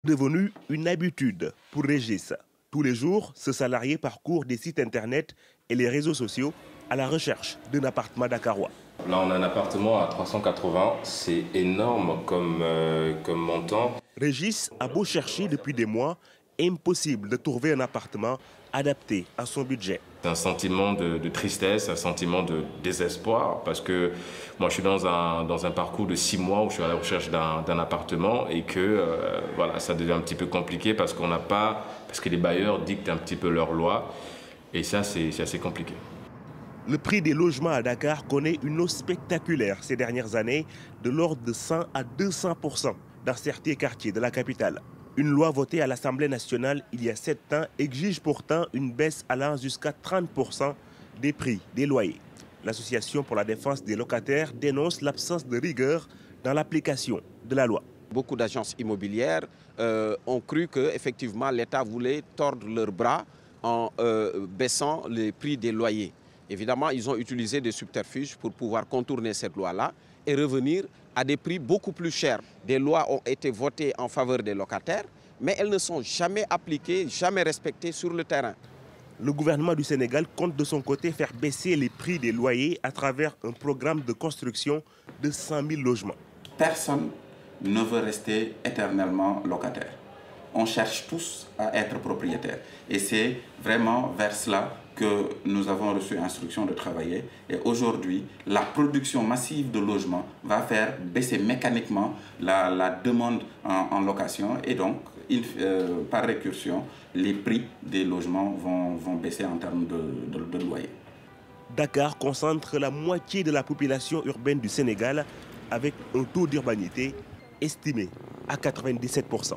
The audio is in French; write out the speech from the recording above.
Devenu une habitude pour Régis. Tous les jours, ce salarié parcourt des sites internet et les réseaux sociaux à la recherche d'un appartement dakarois. Là, on a un appartement à 380, c'est énorme comme montant. Régis a beau chercher depuis des mois, impossible de trouver un appartement adapté à son budget. C'est un sentiment de tristesse, un sentiment de désespoir parce que moi je suis dans un parcours de 6 mois où je suis à la recherche d'un appartement et que voilà, ça devient un petit peu compliqué parce que les bailleurs dictent un petit peu leurs lois et ça c'est assez compliqué. Le prix des logements à Dakar connaît une hausse spectaculaire ces dernières années, de l'ordre de 100 à 200% dans certains quartiers de la capitale. Une loi votée à l'Assemblée nationale il y a 7 ans exige pourtant une baisse allant jusqu'à 30% des prix des loyers. L'Association pour la défense des locataires dénonce l'absence de rigueur dans l'application de la loi. Beaucoup d'agences immobilières ont cru qu'effectivement l'État voulait tordre leurs bras en baissant les prix des loyers. Évidemment, ils ont utilisé des subterfuges pour pouvoir contourner cette loi-là et revenir à des prix beaucoup plus chers. Des lois ont été votées en faveur des locataires, mais elles ne sont jamais appliquées, jamais respectées sur le terrain. Le gouvernement du Sénégal compte de son côté faire baisser les prix des loyers à travers un programme de construction de 100 000 logements. Personne ne veut rester éternellement locataire. On cherche tous à être propriétaires. Et c'est vraiment vers cela que nous avons reçu instruction de travailler. Et aujourd'hui, la production massive de logements va faire baisser mécaniquement la demande en location. Et donc, par récursion, les prix des logements vont baisser en termes de loyer. Dakar concentre la moitié de la population urbaine du Sénégal avec un taux d'urbanité estimé à 97%.